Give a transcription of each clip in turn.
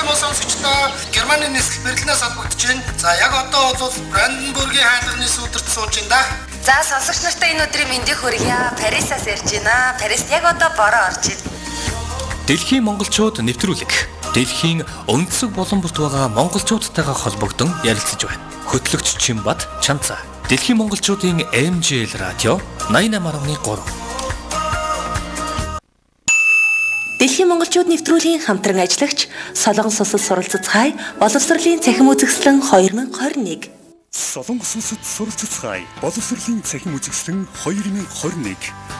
мөн сонсогчдоо Германы нислэг Берлинээс холбогдож байна. За яг одоо бол Бранденбургийн хайлганы сүудэрт сууж байна да. За сонсогч нартай энэ өдрийн мэндийг хүргье. Парисаас ярьж байна. Парист яг одоо бороо орж байна. Дэлхийн монголчууд нэвтрүүлэг. Дэлхийн өнцөг болон бүрт байгаа монголчуудтайгаа холбогдсон ярилцаж байна. Хөтлөгч Чимбат Чанца. Дэлхийн монголчуудын MJL радио 88.3. Дэлхийн монголчууд нэвтрүүлгийн хамтран ажиллагч Солонгос улсад суралццгаая боловсролын цахим үзэсгэлэн 2021. Солонгос улсад суралццгаая боловсролын цахим үзэсгэлэн 2021.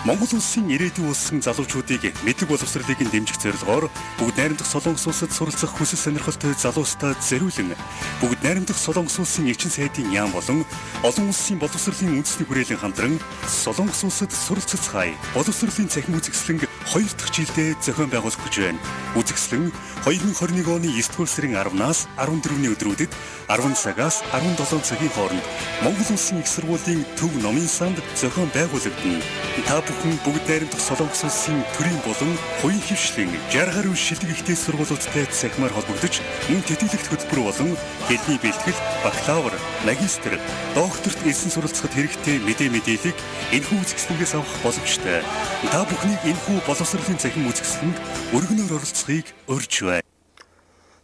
Монгол улсын ирээдүйн улсын залуучуудыг мэдлэг боловсролыг дэмжих зорилгоор бүгд найрамдах Солонгос улсад суралцах хүсэл сонирхолтой залуустаа зориулан бүгд найрамдах Солонгос улсын элчин сайдын яам болон олон улсын боловсролын үндэсний хүрээлэн хамтран Солонгос улсад суралццгаая боловсролын цахим үзэсгэлэн 2 дахь жилдээ зохион байгуулах гэж байна. Үзэсгэлэн 2021 оны 9 дугаар сарын 10-наас 14-ний өдрүүдэд 10 цагаас 17 цагийн хооронд Монгол улсын их сургуулийн төв номын санд зохион байгуулагдана. Та бүхэн бүгд найрамдах Солонгос улсын төрийн болон хувийн хвшлийн 60 гаруй шилдэг ихтэй сургуулиудтай цахимаар холбогдож мөн тэтгэлэгт хөтөлбөр болон хэлний бэлтгэл, бакалавр, магистр, докторт ирсэн суралцахад хэрэгтэй мэдээллийг энэхүү үзэсгэлэнгээс авах боломжтой. Та бүхнийг энэхүү боловсролын цахим үзэсгэлэнд өргөнөөр оролцохыг урьж байна.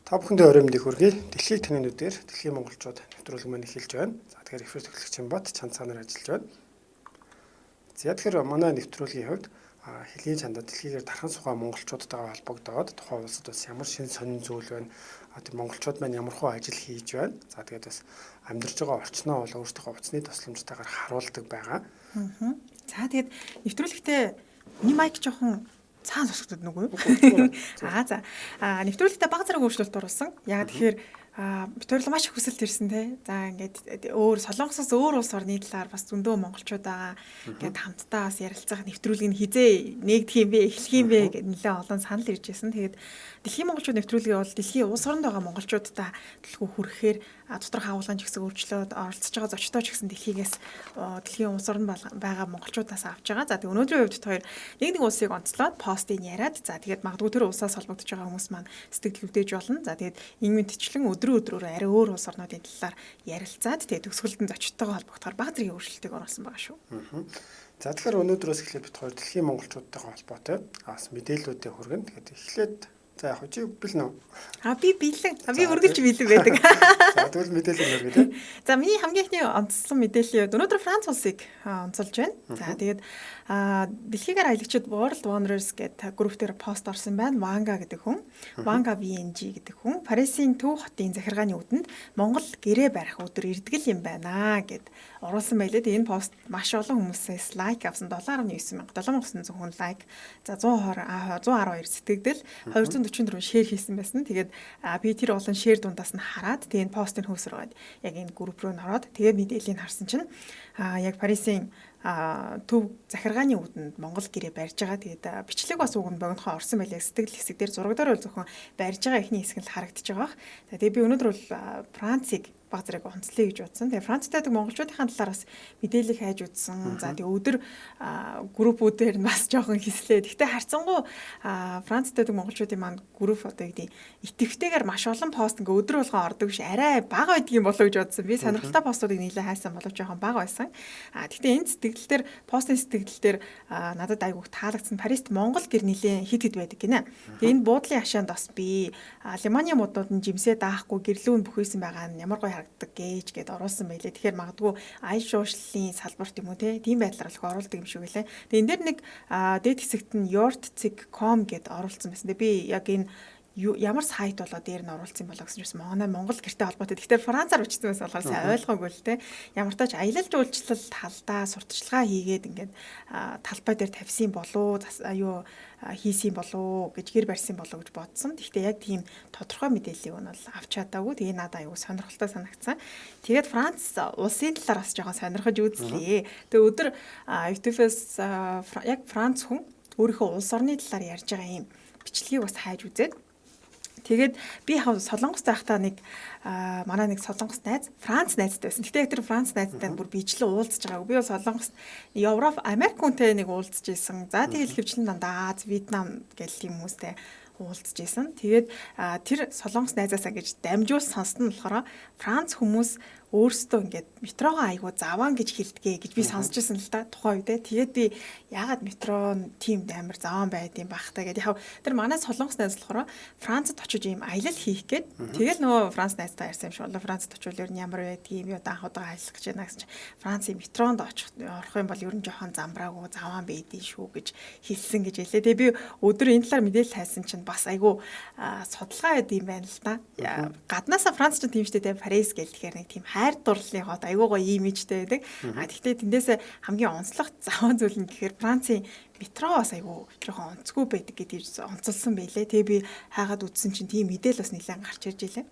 Та бүхэндээ орой мэндийг хүргэе. Дэлхийн тэнэнүүдээр Дэлхийн монголчууд нэвтрүүлэг маань эхэлж байна. За тэгэхээр эфир төлөвлөгч Чимбат Чанцаанаар ажиллаж байна. За тэгэхээр манай нэвтрүүлгийн хувьд хэлний чандаа дэлхийгээр дархан суугаа монголчуудтайгаа холбогдоод тухайн улсад бас ямар шин сонин зүйл байна. Тэр монголчууд маань ямар хөө ажил хийж байна. За тэгээд бас амьдарч байгаа орчноо бол өөрсдийнхөө утасны тусламжтайгаар харуулдаг байгаа. За тэгээд нэвтрүүлэгтээ миний майк жоохон цаана сонсогдод нүггүй. За нэвтрүүлэгтээ баг зэрэг өөрчлөлт оруулсан. Яг тэгэхээр бид хоёрлоо маш их хүсэлт ирсэн те. За ингээд өөр Солонгосоос өөр улс орны талаар бас зөндөө монголчууд байгаа. Ингээд хамтдаа бас ярилцах нэвтрүүлгийг хизээ нэгдэх юм бэ, эхлэх юм бэ гэдэг нэлээд олон санал ирж байсан. Тэгээд Дэлхийн монголчууд нэвтрүүлгийг бол дэлхийн улс оронд байгаа монголчуудтай төлхөө хүрэхээр доторх агуулгын ч гэсэн өөрчлөлт оролцож байгаа зочдоо ч гэсэн дэлхийгээс дэлхийн улс оронд байгаа монголчуудаас авч байгаа. За тэгээд өнөөдрийн хувьд хоёр нэг улсыг онцлоод постыг яриад за тэгээд магадгүй тэр улсаас холбогдож байгаа хүмүүс маань сэтгэл хөдлөж болно. За тэгээд энэ мэдчлэн өдрөөр арай өөр улс орнуудын талаар ярилцаад тэгээд төгсгөлтөнд зочдтойгоо холбогдохоор баг зэргийн өөрчлөлтийг оруулсан байгаа шүү. За тэгэхээр өнөөдрөөс эхлээд бид хоёр Дэлхийн монголчуудтайгаа холбоотой бас мэдээллүүдээ хүргэн. Тэгээд эхлээд за яг чи бэлнэ үү? Би бэлэн. Би үргэлж бэлэн байдаг. За тэгвэл мэдээлэл хүргэх тийм. За миний хамгийн ихний онцлог мэдээлэл өнөөдөр Франц улсыг онцолж байна. За тэгээд дэлхийгээр аялагчид World Wanderers гэдэг групп дээр пост орсон байна. Ванга гэдэг хүн, Ванга VNG гэдэг хүн Парисын Төв хотын захиргааны үүдэнд Монгол гэрээ барих өдөр ирдгэл юм байна гэд оруулсан байлээ. Энэ пост маш олон хүмүүсээс лайк авсан 7.900 хүн лайк. За 112 сэтгэгдэл 244 шеэр хийсэн байсан. Тэгээд би тэр олон шеэр дундаас нь хараад тэгээд энэ постыг хөөсрөөд яг энэ групп руу ороод тэгээд мэдээллийг харсан чинь яг Парисын төв захиргааны үүдэнд Монгол гэрээ барьж байгаа. Тэгээд бичлэг бас уг нь богинохоо орсон байлээ. Сэтгэл хэсэг дээр зурагдаар бол зөвхөн барьж байгаа ихний хэсэг нь харагдаж байгаа. Тэгээд би өнөөдөр бол Францыг баг зэрэг онцлоё гэж бодсон. Тэгээ Францтай монголчуудын талаараас мэдээлэл хайж үзсэн. За тэгээ өдөр группүүдээр нь бас жоохон хэслээ. Гэхдээ харцангуй Францтай монголчуудын маань групп одоо гэдэг итэвхтэйгээр маш олон пост ингээ өдөр болгон ордог биш арай бага байдаг юм болов гэж бодсон. Би сонирхолтой постуудыг нийлээ хайсан боловч жоохон бага байсан. Гэхдээ энэ сэтгэл дээр постын сэтгэл дээр надад айгүйх таалагдсан. Парист Монгол гэр нэлээ хит байдаг гинэ. Тэгээ энэ буудлын хашаанд бас би Германы модууд нь жимсээ даахгүй гэрлүүн бүхийсэн байгаа нь ямар гоё гэж гээд оруулсан байлээ. Тэгэхээр магадгүй аял шуушлалын салбарт юм уу тийм байдлаар л оруулдаг юм шиг байлаа. Тэгээ энэ дээр нэг дээд хэсэгт нь yortzig.com гээд оруулсан байсан. Би яг энэ ямар сайт болоо дээр нь оруулсан болоо гэсэн чинь манай Монгол гэртэй холбоотой. Тэгэхээр Францаар бичсэн байсан болохоор сайн ойлгоогүй л те. Ямар тач аялал жуулчлал талдаа сурталчилгаа хийгээд ингээд талбай дээр тавьсан болоо хийсэн болоо гэж гэр барьсан болоо гэж бодсон. Гэхдээ яг тийм тодорхой мэдээллийг нь бол авч чадаагүй. Тэгээ надад аюу сонирхолтой санагдсан. Тэгээд Франц улсын талаар бас жоохон сонирхож үзлээ. Тэгээ өдөр YouTube-с яг Франц хүн өөрийнхөө улс орны талаар ярьж байгаа юм бичлэгийг бас хайж үзээд тэгээд би Солонгост байхдаа манай нэг Солонгос найз, Франц найзтай байсан. Гэтэ тэр Франц найзтай бүр бичлэн уулзж байгааг. Би бол Солонгост Европ, Америк хүнтэй нэг уулзж исэн. За тэгэл хөвчлэн дандаа Аз, Вьетнам гэл тийм хүмүүстэй хуулдаж исэн. Тэгээд тэр Солонгос найзаасаа гэж дамжуул сонссон нь болохоор Франц хүмүүс өөрсдөө ингээд метрогоо айгуу заваан гэж хэлдэг гэж би сонсч байсан л та тухайн үедээ. Тэгээд би яагаад метро тийм амар заваан байд юм бах та гэдэг. Яг тэр манай Солонгос найз болохоор Францад очиж ийм аялал хийх гээд тэгэл нөгөө Франц найзтай ярьсан юм шиг. Францад очивол ер нь ямар байдгийг юм юу анх удаа аялах гэж байна гэсэн чинь Францын метронд орох юм бол ер нь жоохон замбраагүй заваан байдгийг шүү гэж хэлсэн гэж хэлээ. Тэгээ би өдөр энэ талаар мэдээлэл хайсан чинь бас айгуу судалгаа байд юм байна л та. Гаднаасаа Франц ч тийм штэ те Парис гэл тэгэхээр нэг тийм хайр дурлалын хот айгуу гоё имижтэй байдаг. Гэхдээ тэндээсээ хамгийн онцлог заван зүйл нь гэхээр Францын метро бас айгуу жоохон онцгүй байдаг гэдгийг онцолсон байлээ. Тэгээ би хайгаад үзсэн чинь тийм мэдээлэл бас нэлээд гарч ирж илээ.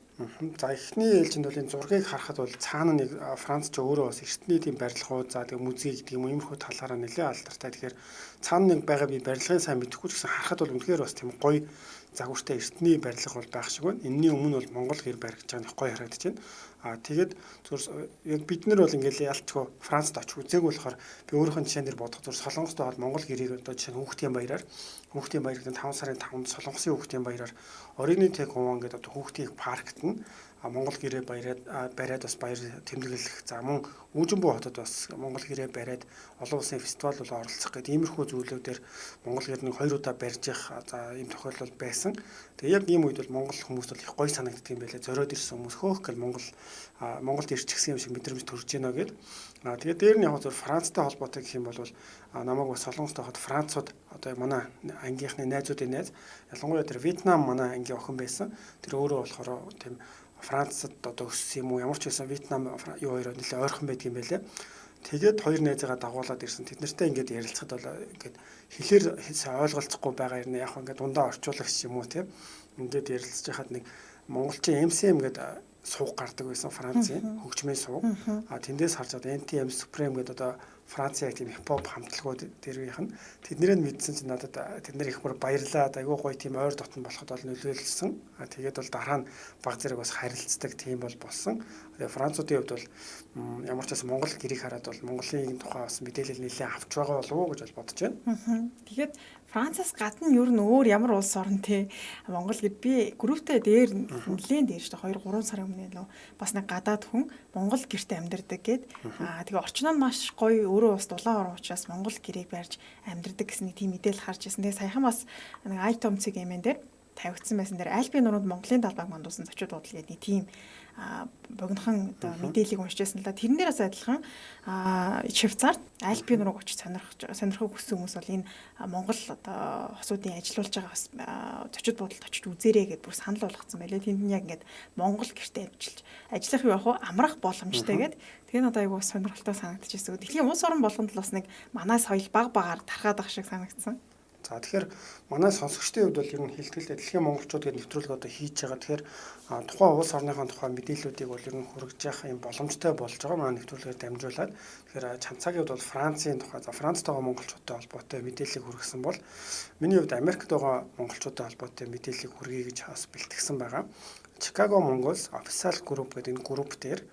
За эхний ээлжинд бол энэ зургийг харахад бол цаана нэг Франц ч өөрөө бас эртний тийм барилгууд за тэгээ музей гэдэг юм иймэрхүү талаараа нэлээд алдартай. Тэгэхээр цаана нэг байгаа би барилгын сайн мэдэхгүй ч гэсэн харахад бол үнэхээр бас тийм гоё загвартай эртний барилга бол байх шиг байна. Энэний өмнө бол Монгол гэр баригдаж байгаа нь гоё харагдаж байна. Тэгээд зөв яг бид нар бол ингээл ялчгүй Францд очих үзээгүй болохоор би өөрийнхөө жишээн дээр бодох зөв Солонгост аваад Монгол гэрийг одоо жишээ нь хүүхдийн баяраар 5 сарын 5-нд Солонгосын хүүхдийн баяраар оригны тэг хуван гэдэг одоо хүүхдийн паркт нь Монгол гэрээ бариад бас баяр тэмдэглэх за мөн Үүжинбүү хотод бас Монгол гэрээ бариад олон улсын фестивал бол оролцох гэдэг иймэрхүү зүйлүүдээр Монгол гэрнийг 2 удаа барьж явах за ийм тохиолдол байсан. Тэгээ яг ийм үед бол Монгол хүмүүс бол их гоё санагддаг юм байлаа. Зориод ирсэн хүмүүс хөөх гэл Монголд ирчихсэн юм шиг мэдрэмж төрж байна гэд. Тэгээ дээр нь яг зөв Францтай холбоотой гэх юм бол намайг бас Солонгостой хот Францууд одоо манай ангийнхны найзуудын найз ялангуяа тэр Вьетнам манай ангийн охин байсан. Тэр өөрөө болохоор тийм Францад одоо өссөн юм уу ямар ч байсан Вьетнам юу хоёроо нэлээд ойрхон байдаг юм байлээ. Тэгээд хоёр найзаагаа дагуулад ирсэн. Тэд нартай ингээд ярилцахад бол ингээд хэлээр ойлголцохгүй байгаа юм яг ингээд дундаа орчуулагч юм уу тийм. Ингээд ярилцж хахад нэг монголчин MCM гэдэг сууг гардаг байсан Францын хөгжмийн сууг. Тэндээс харж байгаа NTM Supreme гэдэг одоо Францын яг тийм хипхоп хамтлагууд дээрвийнх нь тэднэрээ мэдсэн чинь надад тэд нар их бүр баярлаад айгүй гоё тийм ойр дотн болоход бол нөлөөлсөн. Тэгээд бол дараа нь баг зэрэг бас харилцдаг тийм бол болсон. Тэгээд Француудын хувьд бол ямар ч байсан Монгол гэрийг хараад бол Монголын тухай бас мэдээлэл нэлээд авч байгаа болов уу гэж бодож байна. Тэгээд Францаас гадна ер нь өөр ямар улс орн те Монгол гэд би групптэй дээр нэлээд дээр шүү дээ 2-3 сарын өмнө нөө бас нэг гадаад хүн Монгол гэрте амьдардаг гэд тэгээ орчин нь маш гоё өөрөө бас дулаан орон учраас Монгол гэрийг барьж амьдардаг гэсэн нэг тийм мэдээлэл харж ирсэн. Тэгээ саяхан бас нэг iTom-цэг эмэн дээр тавигдсан байсан дээр Альпийн нуруунд Монголын талбайг мандуулсан зочид буудал гэдэг нэг тийм богинохон одоо мэдээллийг уншижсэн л да. Тэрнээрээс адилхан Швейцарт Альпийн нурууг очиж сонирхох хүссэн хүмүүс бол энэ Монгол одоо хосуудын ажиллаулж байгаа бас зочид буудалд очиж үзээрэй гэдээ бүр санал болгоцсон байлээ. Тэнд нь яг ингээд Монгол гэртээ ажиллах юу яг амрах боломжтой гэдэг. Тэгээ надад айгүй сонирхолтой санагдчихсэн. Дэлхийн улс орн болгонд л бас нэг манай соёл баг багаар тархаад ах шиг санагдсан. За тэгэхээр манай сонсогчдын хувьд бол ер нь хэлтгэлтэй дэлхийн монголчууд гэдэг нэвтрүүлэг одоо хийж байгаа. Тэгэхээр тухайн улс орныхон тухайн мэдээллүүдийг бол ер нь хүргэж явах юм боломжтой болж байгаа манай нэвтрүүлгээр дамжуулаад. Тэгэхээр Чанцаагийн хувьд бол Францын тухай Францтайгаа монголчуудтай холбоотой мэдээллийг хүргэсэн бол миний хувьд Америкт байгаа монголчуудтай холбоотой мэдээллийг хүргэе гэж бас бэлтгэсэн байгаа. Chicago Mongols Official Group гэдэг энэ групп дээр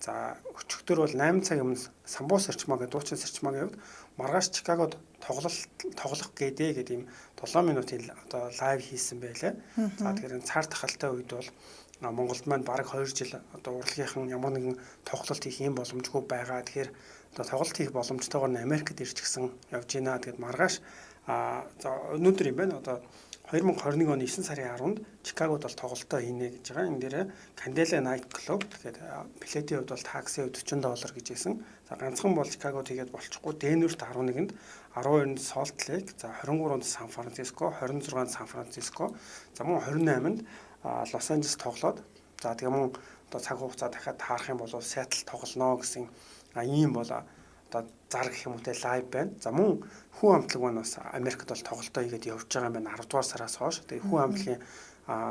за өчигдөр бол 8 цагийн өмнө Самбуу сарчмаа гэдэг дуучин сарчмаагийн хувьд маргааш Чикагод тоглох гэдэг ийм 7 минутын одоо лайв хийсэн байлаа. За тэгэхээр цаар тахалтай үед бол Монголд маань бараг 2 жил одоо урлагийнхан ямар нэгэн тоглолт хийх юм боломжгүй байгаа. Тэгэхээр одоо тоглолт хийх боломжтойгоор нь Америкт ирчихсэн явж байна. Тэгээд маргааш за өнөөдөр юм байна. Одоо 2021 оны 9 сарын 10-нд Чикагод бол тоглолтоо хийнэ гэж байгаа. Энэ дээр Candela Night Club тэгээд билетийн хувьд бол такси $40 гэж хэлсэн. За ганцхан бол Чикагод хийгээд болчихгүй. Денверт 11-нд, 12-нд Salt Lake, за 23-нд Сан Франциско, 26-нд Сан Франциско, за мөн 28-нд Лос Анжелес тоглоод за тэгээ мөн одоо цаг хугацаа дахиад таарах юм бол Seattle тоглоно гэсэн ийм бол одоо зарг гэх юм уу те лайв байна. За мөн хүн амтлаг маань бас Америкт бол тоглолтоо хийгээд явж байгаа юм байна 10 дугаар сараас хойш. Тэгээ хүн амтлагийн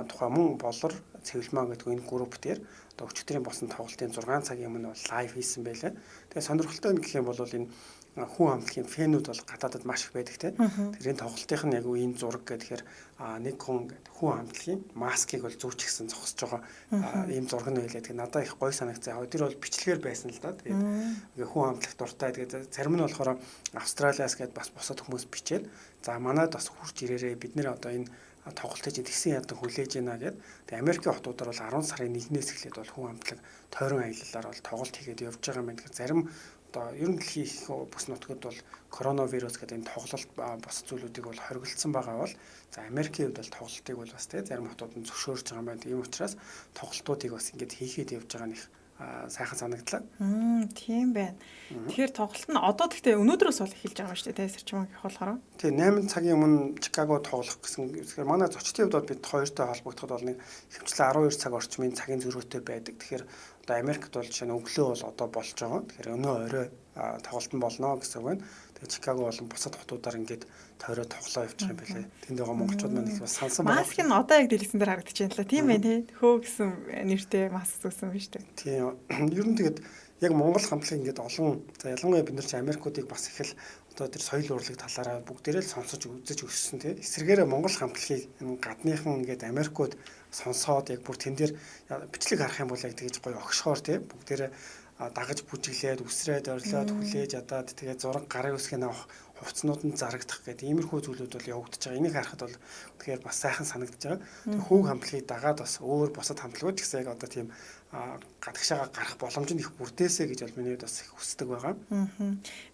тухай мөн болор цэвэлмаа гэдэг энэ групп дээр одоо өчигдрийн босон тоглолтын 6 цагийн өмнө бол лайв хийсэн байлаа. Тэгээ сонирхолтой нь гэх юм бол энэ хүн амтлагийн фэнүүд бол гадаадд маш их байдаг те. Тэр энэ тоглолтынх нь яг энэ зураг гэхээр нэг хүн хүн амтлагийн маскыг бол зүүчихсэн зогсож байгаа ийм зураг нь байлаа. Тэгээ надад их гоё санагцсан. Тэр бол бичлэгээр байсан л да. Тэгээ хүн амтлах дуртай. Тэгээ зарим нь болохоор Австралиас гээд бас босод хүмүүс бичээд за манайд бас хурж ирээрээ бид нэр одоо энэ тоглолт хийж тэгсэн ядан хүлээж ийна гэд. Тэгээ Америкийн хотуудаар бол 10 сарын 1-ээс эхлээд бол хүн амтлаг тойрон аяллаар бол тоглолт хийгээд явж байгаа юм байна. Тэгэхээр зарим одоо ер нь дэлхийн их бүс нутгад бол коронавирус гэдэг энэ тоглолт бос зүйлүүдийг бол хориглолцсон байгаа бол за Америкийн хувьд бол тоглолтыг бол бас тэгээ зарим хотууд нь зөвшөөрч байгаа юм байна. Тийм учраас тоглолтуудыг бас ингэж хийгээд явж байгаа нэг сайхан санагдлаа. Тийм байна. Тэгэхээр тоглолт нь одоо тэгтээ өнөөдрөөс бол эхэлж байгаа юм шүү дээ. Сэрчмэг их болохоор. Тэгээ 8 цагийн өмнө Чикаго тоглох гэсэн. Тэгэхээр манай зочдын хувьд бол бид хоёртой холбогдоход бол нэг хэмжлээ 12 цаг орчмын цагийн зөрүүтэй байдаг. Тэгэхээр одоо Америкт бол жишээ нь өглөө бол одоо болж байгаа. Тэгэхээр өнөө орой тоглолт нь болно гэсэн үг байна. Тэгээ Чикаго болон бусад хотуудаар ингээд тойроо тоглоо явчих юм байлээ. Тэнд байгаа монголчууд маань их бас сансан байна. Маск нь одоо яг дэлгэсэн дээр харагдаж байна л да. Тийм байх тий. Хөө гэсэн нэртэй маск зүгсэн байна шүү дээ. Тийм. Ер нь тэгээд яг Монгол хамтлагийн ингээд олон за ялангуяа бид нар чи Америкуудыг бас их л одоо тэр соёл урлаг талаараа бүгдээрээ л сонсож үзэж өссөн тий. Эсвэргээрээ Монгол хамтлагийг энэ гадныхан ингээд Америкууд сонсоод яг бүр тэн дээр бичлэг харах юм бол яг тэгэж гоё огшхоор тий. Бүгдээрээ дагаж бүжиглээд үсрээд орлоод хүлээж ядаад тэгээд зураг гарын үсгийг авах хувцснууд нь зарагдах гэдэг иймэрхүү зүйлүүд бол явагдаж байгаа. Энийг харахад бол тэгэхээр бас сайхан санагдаж байгаа. Тэгээд хүүг хамтлагийг дагаад бас өөр бусад хамтлагууд ч гэсэн яг одоо тийм гадагшаага гарах боломж нь их бүрдээсэ гэж бол миний бас их хүсдэг байгаа.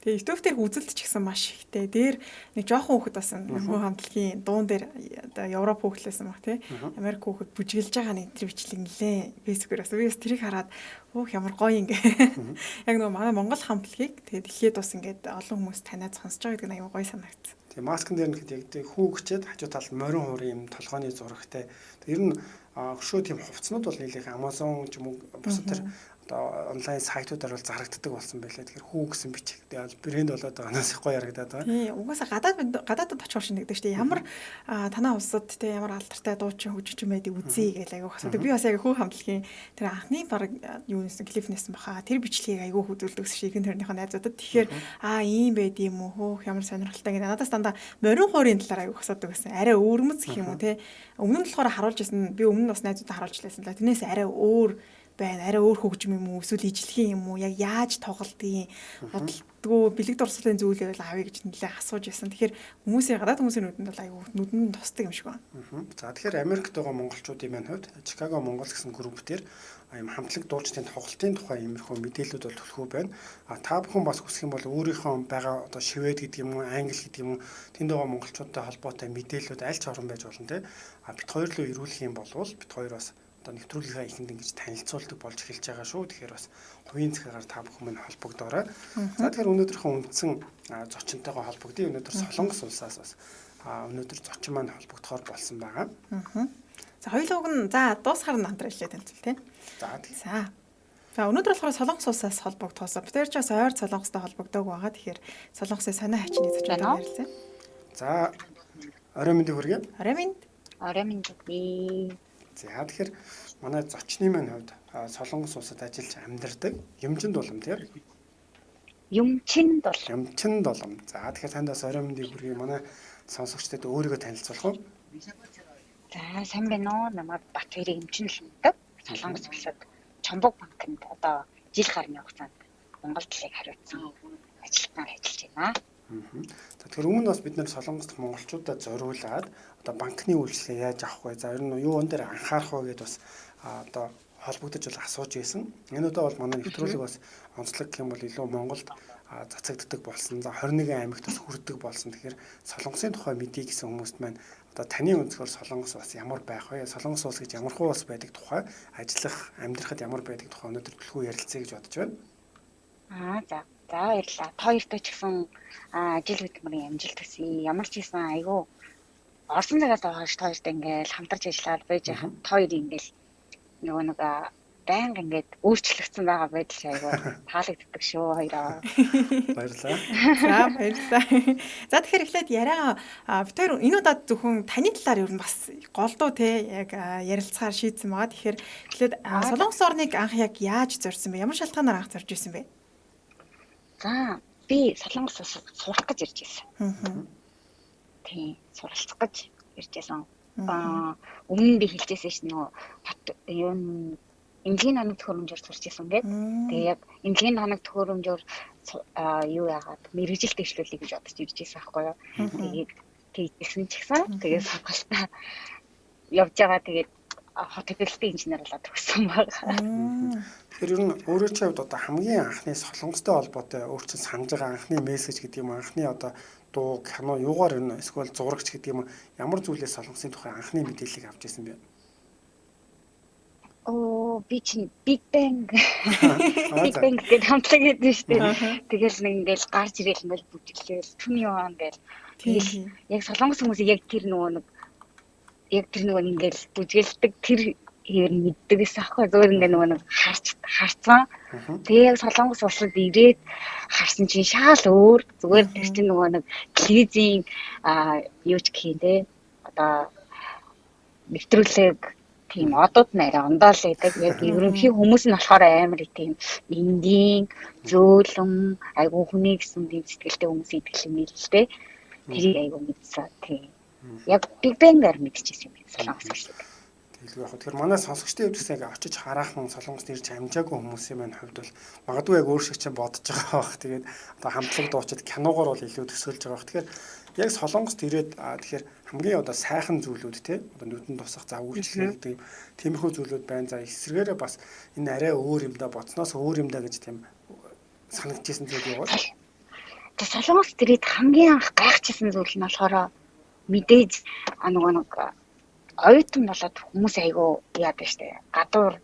Тэгээ YouTube дээр үзэлт ч гэсэн маш ихтэй. Дээр нэг жоохон хүүхэд бас хөө хамтлагийн дуун дээр одоо Европ хүүхлээсэн баг тий. Америк хүүхэд бүжиглж байгаа нэг тэр бичлэг нэлээ Facebook-оор бас үес тэрийг хараад өөх ямар гоё ингээ. Яг нөгөө манай Монгол хамтлагийг тэгээд дэлхийд бас ингээд олон хүмүүс таниад сонсож байгаа гэдэг нь аюу гоё санагдсан. Тэгээ маскн дээр нэг яг хүүгчээд хажуу талд морин хуурын юм толгойн зурагтай. Тэр нь өшөө тийм хувцснууд бол нийлэх Amazon ч юм уу бусад тэр одоо онлайн сайтуудаар бол зарагддаг болсон байлаа. Тэгэхээр хүү гэсэн бичигтэй бол брэнд болоод байгаанаас их гоё харагдаад байгаа. Тийм угаасаа гадаадд очих шинэгдэг шүү дээ. Ямар танаа улсад те ямар алдартай дуучин хөгжиж байдаг үзье гэж айгуу асуудаг. Би бас яг хүү хамтлагийн тэр анхны баг юу нэсэн клип нэсэн баха. Тэр бичлэгийг айгуу хөдөлдөг шиг энэ төрнийхөө найзуудад. Тэгэхээр ийм байд юм уу хөөх ямар сонирхолтой гэдэг. Надаас дандаа морин хуурын талаар айгуу асуудаг гэсэн. Арай өөрмөц гэх юм уу те. Өмнө нь болохоор харуулж ирсэн. Би өмнө нь бас найзуудад харуулж лээсэн л. Тэрнээс арай өөр байна. Арай өөр хөгжим юм уу? Эсвэл ижлэх юм уу? Яг яаж тоглолтын бодлого бэлэг дурслын зүйлээ бол авъя гэж нэлээ асууж байсан. Тэгэхээр гадаад хүмүүсийн нүдэнд бол аюу нүдэнд тусдаг юм шиг байна. За тэгэхээр Америкт байгаа монголчуудын маань хувьд Чикаго Монгол гэсэн групп дээр ийм хамтлаг дуулчдын тоглолтын тухай иймэрхүү мэдээлэлүүд бол төлхөө байна. Та бүхэн бас хүсэх юм бол өөрийнхөө байгаа одоо швед гэдэг юм уу, англи гэдэг юм уу, тэнд байгаа монголчуудтай холбоотой мэдээлэлүүд аль ч орон байж болно те. Бид хоёр руу ирүүлэх юм бол бид хоёр бас нэвтрүүлгийнхаа ихэнд ингэж танилцуулдаг болж эхэлж байгаа шүү. Тэгэхээр бас хувийн цагаар та бүхэн минь холбогдоорой. За тэгэхээр өнөөдрийнхөө үндсэн зочинтойгоо холбогдъё. Өнөөдөр Солонгос улсаас бас өнөөдөр зочин маань холбогдохоор болсон байгаа. За хоёулаа нь за дуусахаар нь хамтран хэлээ танилцуул тийм. За өнөөдөр болохоор Солонгос улсаас холбогдохоос бид нар ч бас ойр Солонгостой холбогдоог байгаа. Тэгэхээр Солонгосын сонио хачны зочинтой ярилцъя. За орой мэндийг хүргэе. Орой мэнд бий. За тэгэхээр манай зочны маань хувьд Солонгос улсад ажиллаж амьдардаг Юмчин дулам тийм. Юмчин дулам. За тэгэхээр танд бас орой мэндийг хүргэе. Манай сонсогчдод өөрийгөө танилцуулах уу? За сайн байна уу? Намайг Батбаяр Юмчин гэдэг. Солонгос улсад Чомбог банкнд одоо жил гарны хугацаанд Монгол талыг хариуцсан ажилтнаар ажиллаж байна. За тэгэхээр өмнө бас бид нэр Солонгост монголчуудад зориулаад одоо банкны үйлчлэгээ яаж авах вэ? За ер нь юу он дээр анхаарах вэ гэдээ бас одоо холбогдож бол асууж байсан. Энэ удаа бол манай нэвтрүүлэг бас онцлог гэх юм бол илүү Монголд цацагддаг болсон. За 21 аймагт бас хүрдэг болсон. Тэгэхээр Солонгосын тухай мэдээ гэсэн хүмүүст маань одоо таны өнцгөр Солонгос бас ямар байх вэ? Солонгос улс гэж ямархуу улс байдаг тухай ажиллах, амьдрахад ямар байдаг тухай өнөөдөр төлхөө ярилцъя гэж бодож байна. За баярлалаа. Та хоёртой ч гэсэн ажил хөдөлмөрийн амжилт хүсье. Ямар ч гэсэн айгүй орсон цагаас хойш та хоёртой ингээл хамтарч ажиллаад байж хаа та хоёр ингээл нэг байнга ингээд өөрчлөгдсөн байгаа байдал айгүй таалагддаг шүү хоёроо. Баярлалаа. За баярлалаа. За тэгэхээр эхлээд яриагаа бид хоёр энэ удаад зөвхөн таны талаар ер нь бас голдуу те яг ярилцахаар шийдсэн байгаа. Тэгэхээр эхлээд Солонгос орныг анх яг яаж зорьсон бэ? Ямар шалтгаанаар анх зорж ирсэн бэ? За би Солонгос улсад сурах гэж ирж байсан. Тийм суралцах гэж ирж байсан. Өмнө нь би хэлжсэн шин нөгөө эмнэлгийн хоног төхөөрөмжөөр сурч ирсэн гэдэг. Тэгээ яг эмнэлгийн хоног төхөөрөмжөөр юу яагаад мэрэгжил дэвшлүүлэх гэж бодож ирж байсан байхгүй юу. Тэгээд тэгсэн ч гэсэн тэгээд сургалтаа явж байгаа тэгээд хотелтэй инженер болоод төгссөн байгаа. Тэгэхээр ер нь өөрөө чи хувьд одоо хамгийн анхны солонгостой холбоотой өөр чинь санаж байгаа анхны мессеж гэдэг юм анхны одоо дуу кино юугаар ер нь эсвэл зурагч гэдэг юм ямар зүйлээс солонгосын тухай анхны мэдээллийг авч ирсэн бэ? Би чинь Big Bang гэдэг хамтлаг гэдэг шүү дээ. Тэгэл нэг ингээл гарч ирээл ингээл бүжиглээл түн яваа ингээл тэгэл яг солонгос хүмүүсийг яг тэр нөгөө ингээл бүжгэлдэг тэр хэр мэддэгээс аахгүй зөвөр ингээ нөгөө нэг харцсан. Тэгээ яг солонгос улсад ирээд харсан чинь шал өөр зүгээр тэр чинь нөгөө нэг телевизийн юу ч гэх юм те одоо нэвтрүүлэг тийм одод нэрээ ондаал байдаг. Яг ерөнхий хүмүүс нь болохоор амар тийм энгийн зөөлөн айгуу хүний гэсэн тийм сэтгэлтэй хүмүүс идэх юм л л дээ. Тэрийг айгуу мэдсэн тийм. Яг Big Bang-аар мэдчихсэн юм солонгос шиг. Тэгэл яг тэгэхээр манай сонсогчдын хувьд яг очиж хараахан солонгост ирж амжаагүй хүмүүсийн маань хувьд бол магадгүй яг өөр шиг чинь бодож байгаа бах. Тэгээд одоо хамтлаг дуучид киногоор бол илүү төсөөлж байгаа бах. Тэгэхээр яг солонгост ирээд тэгэхээр хамгийн одоо сайхан зүйлүүд те одоо нүдэн тусах за үйлчлэг гэдэг тиймэрхүү зүйлүүд байна. За эсвэргээрээ бас энэ арай өөр юм да бодсноос өөр юм да гэж тийм санагдчихсэн зүйл яваад. За солонгост ирээд хамгийн анх гайхчихсан зүйл нь болохоор мэдээж нөгөө нэг оюутан болоод хүмүүс айгуу яадаг штэ. Гадуур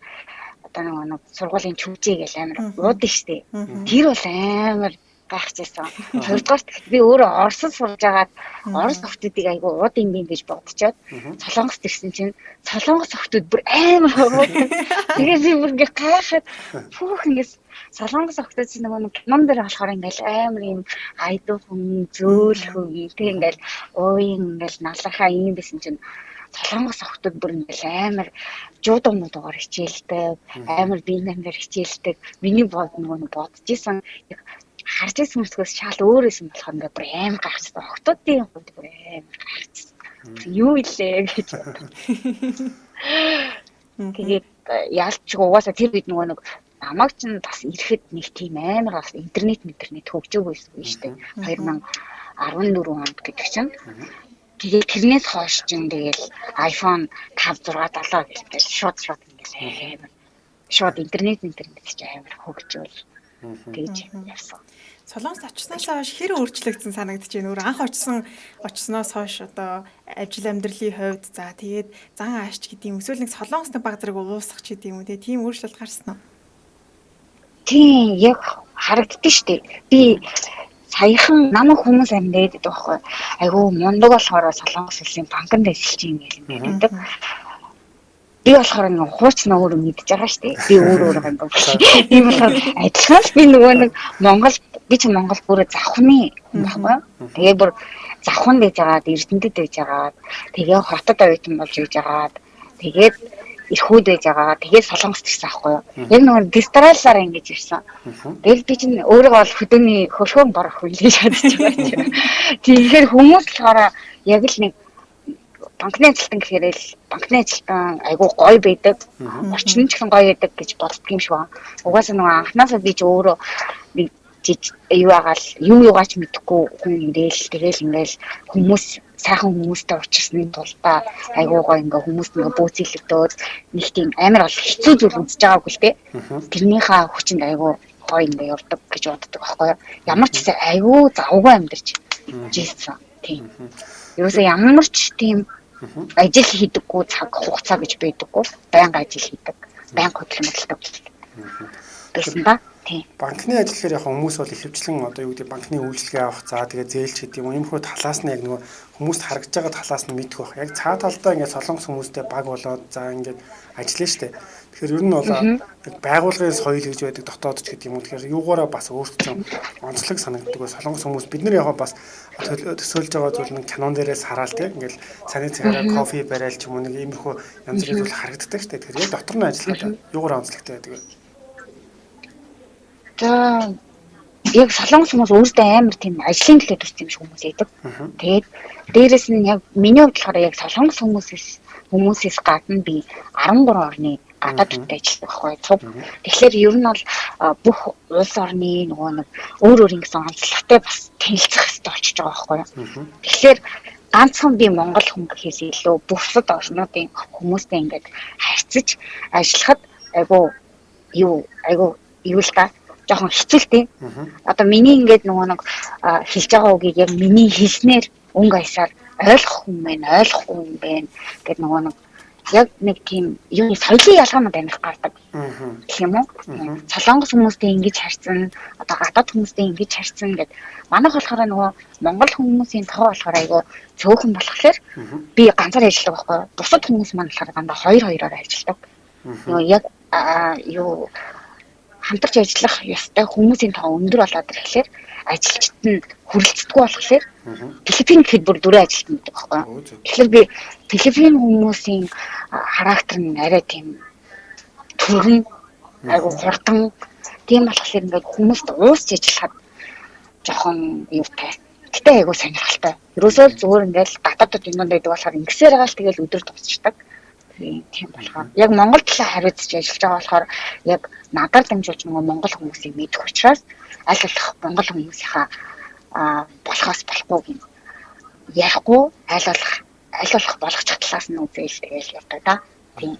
одоо нэг сургуулийн чүжээ гэл амар уудаг штэ. Тэр бол амар гайхчихсан. Хоёрдугаарт би өөрөө Оросд сурж агаад Орос охтуудыг айгуу ууд юм гэж бодчиход Солонгост ирсэн чинь Солонгос охтууд бүр амар ууд. Тэгээд би бүр ингээ гайхаад фүүх ингээс Солонгос охтууд чинь нэг кинон дээр болохоор ингээл амар юм айдуу хүн зөөлхөн тэг ингээл ууин ингээл налахаа юм байсан чинь Солонгос охтууд бүр ингээл амар жуудамнуудаар хичээлдэг, амар биенээр хичээлдэг. Миний бодож исэн харж ирсэн хүмүүсээс шал өөр юм болохоор ингээ бүр амар гайхсан. Охтуудын хувьд бүр амар гайхсан. Юу илээ гэж бодлоо. Тэгээд яалч угаасаа тэр үед нэг намайг ч бас ирэхэд нэг тийм амар бас интернет хөгжөөг байсан юм шүү дээ. 2014 онд гэдэг чинь. Тэгээд тэрнээс хойш чинь тэгэл iPhone 5 6 7 гэж шууд ингээл амар шууд интернет ч амар хөгжөөл тэгж явсан. Солонгост очсноос хойш хэр өөрчлөгдсөн санагдаж байна. Өөр анх очсноос хойш одоо ажил амьдралын хувьд за тэгээд зан аашч гэдэг юм эсвэл нэг солонгосны баг зэрэг уусах ч гэдэг юм үү тийм өөрчлөлт гарсан уу? Тийм яг харагддаг шүү дээ. Би саяхан намайг хүмүүс амьдээд байдаг байхгүй. Айгу мундаг болохоор солонгос улсын банкнд ажиллаж юм гэдэг. Би болохоор нэг хуучнаа өөрөө мэдж байгаа шүү дээ. Би өөрөө юм байна. Тийм болохоор адилхан би нөгөө нэг Монгол бүрээ завхны байхгүй. Тэгээ бүр завхан байж агаад Эрдэнэтэд байж агаад тэгээ хотод оюутан болж байж агаад тэгээд эрхүүд байж байгаа. Тэгээд солонгост ирсэн аахгүй юу. Яг нэг дистраллаар ингэж ирсэн. Тэгэл би чинь өөрөө бол хөдөөний хөрхөн борох үйл гэж бодож байгаа. Тэгэхээр хүмүүс болохоор яг л нэг банкны ажилтан гэхээр л банкны ажилтан айгүй гоё байдаг. Орчин ч гэсэн гоё байдаг гэж боддог юм шиг байна. Угаасаа нөгөө анхнаасаа би ч өөрөө нэг юугаач мэдэхгүй хүн ирээл тэгэл ингээл хүмүүс сайхан хүмүүстэй уулзсны тулд айгуугаа ингээ хүмүүст ингээ бөөцөлөгдөөд нэг тийм амар бол хэцүү зүйл үзэж байгаагүй л те. Тэрнийхээ хүчинд айгуу гоё ингээ явдаг гэж боддог байхгүй юу. Ямар ч гэсэн айгуу завгүй амьдарч жийсэн тийм. Ерөөсөө ямар ч тийм ажил хийдэггүй цаг хугацаа гэж байдаггүй. Байнга ажил хийдэг. Байнга хөдөлмөрлөдөг. Гэсэн ба тийм. Банкны ажил гэхээр яг хүмүүс бол ихэвчлэн одоо юу гэдэг банкны үйлчлэгээ авах за тэгээ зээлч гэдэг юм. Иймэрхүү талаас нь яг нөгөө хүмүүст харагдж байгаа талаас нь мэдэх байх. Яг цаа талдаа ингээд солонгос хүмүүстэй баг болоод за ингээд ажиллана штэ. Тэгэхээр ер нь бол яг байгууллагын соёл гэж байдаг дотоодч гэдэг юм. Тэгэхээр юугаараа бас өөртөө ч онцлог санагддаг. Солонгос хүмүүс бид нар яг бас төсөөлж байгаа зүйл нь кинон дээрээс хараал тийм ингээд цаны цагаараа кофе барайл ч юм уу нэг иймэрхүү янз бүрийн зүйл харагддаг штэ. Тэгэхээр яг дотор нь ажилладаг юугаараа онцлогтой байдаг вэ? За яг солонгос хүмүүс өөрсдөө амар тийм ажлын төлөө төрсэн юм шиг хүмүүс байдаг. Тэгээд дээрэс нь яг миний хувьд болохоор яг солонгос хүмүүсээс гадна би 13 орны гадаадд ажилладаг байхгүй цуг. Тэгэхээр ер нь бол бүх улс орны нөгөө нэг өөр өөр ингэсэн онцлогтой бас танилцах хэрэгтэй болчихж байгаа байхгүй. Тэгэхээр ганцхан би монгол хүн гэхээс илүү бусад орнуудын хүмүүстэй ингээд харьцаж ажиллахад айгу л та жоохон хэцүүлтэй. Одоо миний ингээд нөгөө нэг хэлж байгаа үгийг яг миний хэлснээр өнгө аясаар ойлгох хүн байна гэдэг нөгөө нэг яг нэг тийм юуны соёлын ялгаанууд амих гардаг. Гэх юм уу? Солонгос хүмүүстэй ингэж харьцсан, одоо гадаад хүмүүстэй ингэж харьцсан гэд манайх болохоор нөгөө монгол хүмүүсийн тоо болохоор айгу цөөхөн болохоор би ганцаар ажилладаг байхгүй. Бусад хүмүүс маань болохоор дандаа 2-2-оор ажилладаг. Нөгөө яг хамтарч ажиллах ёстой хүмүүсийн тоо өндөр болоод ирэхлээр ажилчид нь хүрэлцдэггүй болохоор Филиппин гэхэд бүр дөрөв ажилтнууд байхгүй. Тэгэхээр би Филиппин хүмүүсийн характер нь арай тийм түргэн айгу хурдан тийм болохоор ингээд хүмүүст уусч ажиллахад жоохон юутай. Гэтэ айгу сонирхолтой. Ерөөсөө л зүгээр ингээд гадаадд юмд байдаг болохоор ингэсээр байгаа л тэгэл өдөр тусчдаг. Тийм болохоор яг Монгол талаа хариуцж ажиллаж байгаа болохоор яг надаар дамжуулж нөгөө монгол хүмүүсийг мэдэх учраас аль болох монгол хүмүүсийнхаа болохоос болохгүй юм. Ярихгүй аль болох болгочих талаас нь үзээл тэгэл явдаг да. Тийм.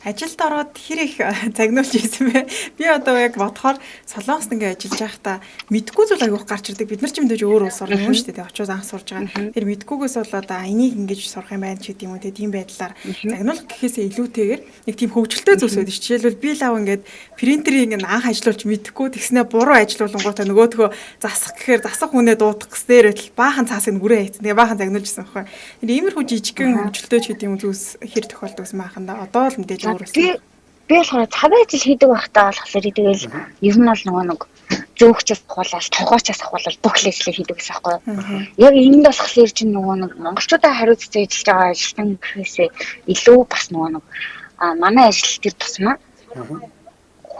Ажилд ороод хэр их загнуулж ийсэн бэ? Би одоо яг бодохоор Солонгост ингээ ажиллаж байхдаа мэдгүй зүйл аявуух гарч ирдэг. Бид нар ч мэдээж өөр улс орно юм шүү дээ. Очоод анх сурж байгаа. Тэр мэдгүйгээс болоод энийг ингэж сурах юм байна ч гэдэг юм уу. Тийм байдлаар загнуулах гэхээсээ илүүтэйгээр нэг тийм хөвгөлтэй зүйлс байдаг ш. Жишээлбэл би лав ингээд принтерийг анх ажилуулж мэдгүй тэгснэ буруу ажилуулангуудаа нөгөөдгөө засах гэхээр засах хүнээ дуудах гэсээр баахан цаасыг нүрээ хийцэн. Тэгээ баахан загнуулжсэн байхгүй. Тэр иймэрхүү жижигхэн хөвгөлтэй ч гэдэг юм зүйлс хэр тохиолдог гэсэн мааханда одоо л мэдээж би болохоор цагаан ажил хийдэг байхдаа болохоор тэгэл ер нь бол нөгөө нэг зөөгчөөс ахуулаад тогоочоос ахуулаад бүх ажлыг хийдэг гэсэн байхгүй юу. Яг энд болохоор чинь нөгөө нэг монголчуудаа хариуцж ажиллаж байгаа ажилтан гэхээсээ илүү бас нөгөө нэг манай ажил дээр тусмаа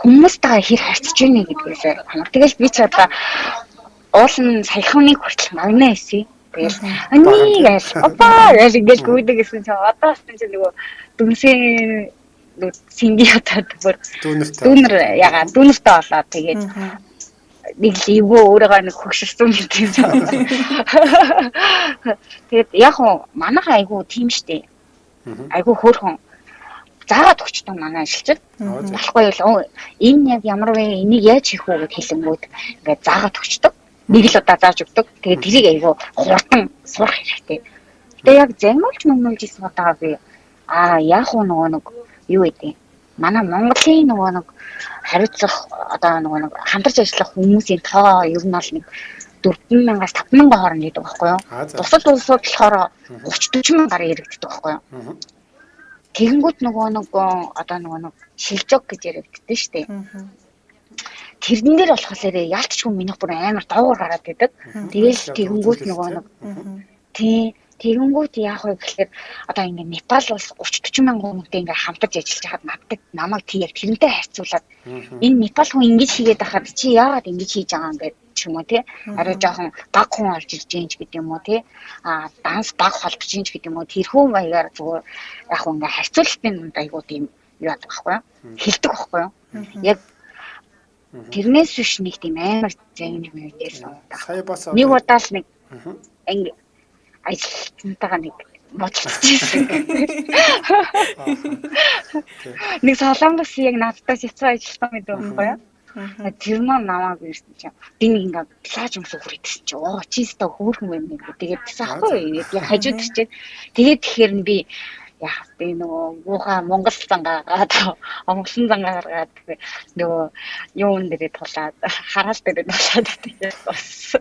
хүмүүстэйгээ хэр харьцаж байна гэдгээс хамаар. Тэгэл би ч одоо уулын саяхныг хүртэл магнаа хийсэн. Тэгэл ани гэж опа гэж гүйдэг гэсэн чинь одоо ч нөгөө дүнсээ синдиатад бүр дүүнэр ягаад дүүнэртэй болоод тэгээд нэг л эвгүй өөрөөгөө нэг хөгшөрсөн гэдэг юм. Тэгээд яг уу манайхаа айгу тийм штэ. Айгу хөөрхөн заагаад өгчдөг манай ажилчид. Болохгүй юу энэ яг ямар вэ? Энийг яаж хийх вэ гэж хэлэнгүүт ингээд заагаад өгчдөг. Нэг л удаа зааж өгдөг. Тэгээд тэрийг айгу хурдан сурах хэрэгтэй. Тэгээд яг загнуулж исэн удаа би яг уу нөгөө юу гэдэг манай Монголын нөгөө нэг хариуцах одоо нөгөө нэг хамтарч ажиллах хүмүүсийн тоо ер нь бол нэг 4,000-аас 5,000 хооронд гэдэг байхгүй юу? Бусад улсууд болохоор 30-40,000 гаруй иргэддэг байхгүй юу? Тэгэнгүүт нөгөө нэг одоо нөгөө нэг шилжог гэж яригддаг шүү дээ. Тэрэн дээр болохоор яалтчгүй минийх бүр амар доогуур гараад байдаг. Тэгээл тэгэнгүүт нөгөө нэг тэгэнгүүт яах вэ гэхээр одоо ингээд Непал улс 30-40 мянган хүнтэй ингээд хамтарч ажиллаж хахад намайг яг тэрнтэй харьцуулаад энэ Непал хүн ингэж хийгээд байхад чи яагаад ингэж хийж байгаа юм бэ ч юм уу тий арай жоохон баг хүн олж ирж гэнч гэдэг юм уу тий данс баг холбож гэнч гэдэг юм уу тэрхүү маягаар зүгээр яг ингээд харьцуулалтын дунд айгуу тийм юу яадаг байхгүй юу хэлдэг байхгүй юу яг тэрнээс биш нэг тийм амар зэвний юм дээрсэн нэг удаа л нэг ингээд ажилтнтайгаа нэг бодлогдчихсэн. Нэг солонгос яг надтай шийдсэн ажилтан гэдэг байхгүй юу? Тэр намайг ирсэн чинь би нэг ингээд плаж юмсуу хүрээдсэн чинь чистэ хөөрхөн юм нэг тэгээд тасахгүй яг хажууд ирчээд тэгээд тэгэхээр би яг би нөгөө гуйха монгол цангаа омглон цангаа гаргаад нөгөө юун дээрээ тулаад хараал дээрээ тулаад тэгээд бас